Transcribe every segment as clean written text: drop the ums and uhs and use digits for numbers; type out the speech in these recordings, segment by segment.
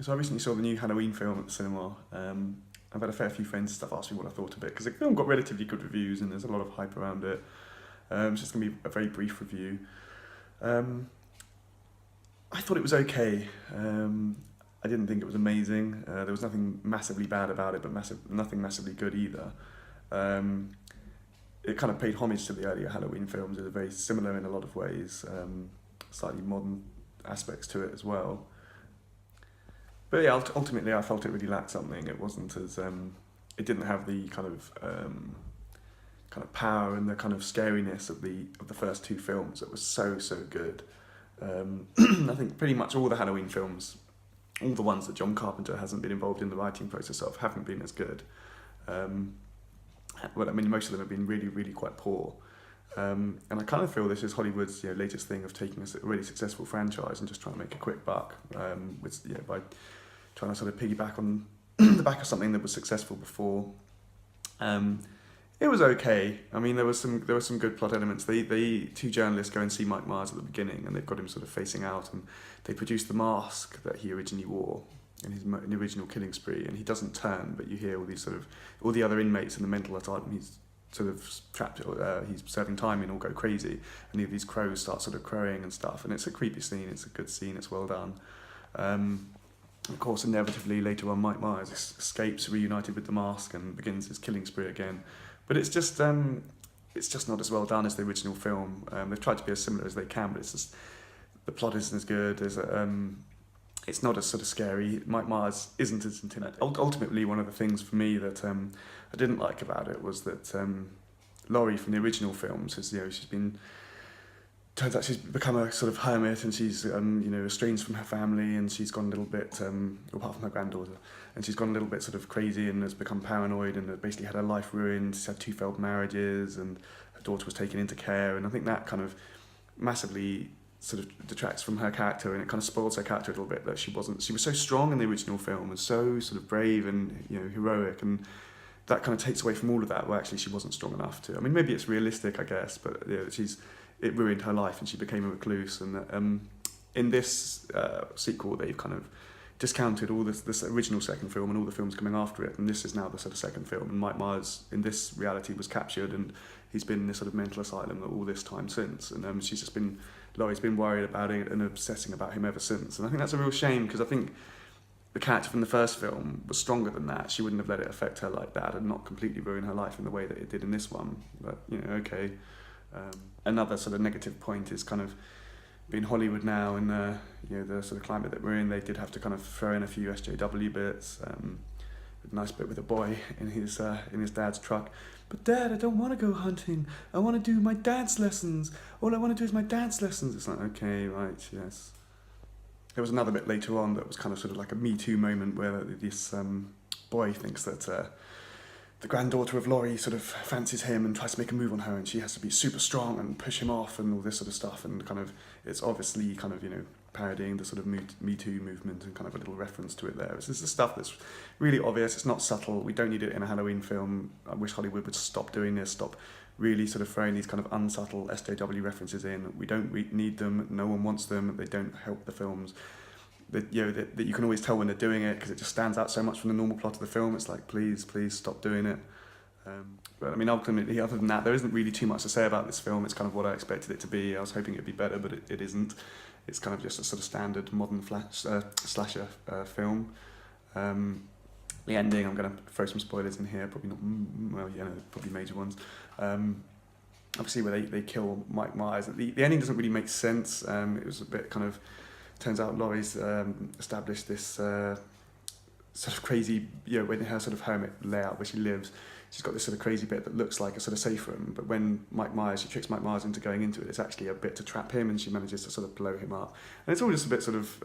So I recently saw the new Halloween film at the cinema. I've had a fair few friends and stuff ask me what I thought of it, because the film got relatively good reviews and there's a lot of hype around it. It's just going to be a very brief review. Um, I thought it was okay. I didn't think it was amazing. There was nothing massively bad about it, but nothing massively good either. Um, it kind of paid homage to the earlier Halloween films. It was very similar in a lot of ways, slightly modern aspects to it as well. But yeah, ultimately I felt it really lacked something. It wasn't as it didn't have the kind of power and the kind of scariness of the first two films that was so good. I think pretty much all the Halloween films, all the ones that John Carpenter hasn't been involved in the writing process of, haven't been as good. Well, I mean, most of them have been really quite poor. And I kind of feel this is Hollywood's latest thing of taking a really successful franchise and just trying to make a quick buck by trying to sort of piggyback on the back of something that was successful before. It was okay. I mean, there were some good plot elements. They two journalists go and see Mike Myers at the beginning, and they've got him sort of facing out, and they produce the mask that he originally wore in the original killing spree, and he doesn't turn, but you hear all the other inmates in the mental asylum he's sort of trapped, he's serving time in, all go crazy, and these crows start sort of crowing and stuff, and it's a creepy scene. It's a good scene. It's well done. Of course, inevitably later on, Mike Myers escapes, reunited with the mask, and begins his killing spree again. But it's just not as well done as the original film. They've tried to be as similar as they can, but it's just the plot isn't as good. It's not as sort of scary. Mike Myers isn't as intimidating. Ultimately, one of the things for me that I didn't like about it was that Laurie from the original films turns out she's become a sort of hermit, and she's estranged from her family, and she's gone a little bit apart from her granddaughter, and she's gone a little bit sort of crazy and has become paranoid and has basically had her life ruined. She's had 2 failed marriages, and her daughter was taken into care, and I think that kind of massively sort of detracts from her character, and it kind of spoils her character a little bit, that she was so strong in the original film and so sort of brave and heroic, and that kind of takes away from all of that. Well, actually she wasn't strong enough to. I mean, maybe it's realistic, I guess, but it ruined her life and she became a recluse. And in this sequel, they've kind of discounted all this original second film and all the films coming after it, and this is now the sort of second film, and Mike Myers in this reality was captured, and he's been in this sort of mental asylum all this time since, and Laurie's been worried about it and obsessing about him ever since, and I think that's a real shame, because I think the character from the first film was stronger than that. She wouldn't have let it affect her like that and not completely ruin her life in the way that it did in this one. But okay. Another sort of negative point is kind of being Hollywood now, and the sort of climate that we're in. They did have to kind of throw in a few SJW bits. A nice bit with a boy in his dad's truck. But Dad, I don't want to go hunting. I want to do my dance lessons. All I want to do is my dance lessons. It's like, okay, right, yes. There was another bit later on that was kind of sort of like a Me Too moment, where this boy thinks that the granddaughter of Laurie sort of fancies him and tries to make a move on her, and she has to be super strong and push him off and all this sort of stuff, and kind of it's obviously kind of parodying the sort of Me Too movement and kind of a little reference to it there. This is the stuff that's really obvious. It's not subtle. We don't need it in a Halloween film. I wish Hollywood would stop doing this, stop really sort of throwing these kind of unsubtle SJW references in. We don't need them. No one wants them. They don't help the films. That you can always tell when they're doing it, because it just stands out so much from the normal plot of the film. It's like, please stop doing it. But I mean, ultimately, other than that, there isn't really too much to say about this film. It's kind of what I expected it to be. I was hoping it'd be better, but it isn't. It's kind of just a sort of standard modern slasher film. The ending, I'm going to throw some spoilers in here, probably not, probably major ones. Obviously, where they kill Mike Myers. The ending doesn't really make sense. It was a bit kind of, turns out Laurie's established this sort of crazy, in her sort of hermit layout where she lives, she's got this sort of crazy bit that looks like a sort of safe room, but when she tricks Mike Myers into going into it, it's actually a bit to trap him, and she manages to sort of blow him up. And it's all just a bit sort of,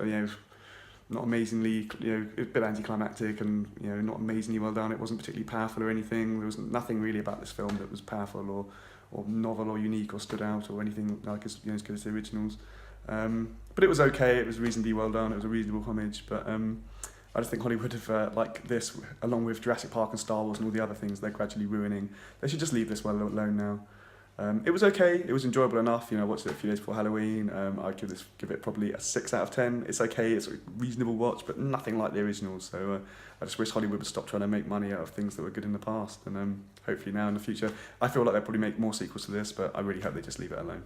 not amazingly, a bit anticlimactic, and, not amazingly well done. It wasn't particularly powerful or anything. There was nothing really about this film that was powerful or novel or unique or stood out or anything like as good as the originals. But it was okay. It was reasonably well done. It was a reasonable homage, but I just think Hollywood have, like this, along with Jurassic Park and Star Wars and all the other things they're gradually ruining, they should just leave this well alone now. It was okay. It was enjoyable enough. You know, I watched it a few days before Halloween. I'd give it probably a 6 out of 10. It's okay. It's a reasonable watch, but nothing like the original. So I just wish Hollywood would stop trying to make money out of things that were good in the past, and hopefully now in the future, I feel like they'll probably make more sequels to this, but I really hope they just leave it alone.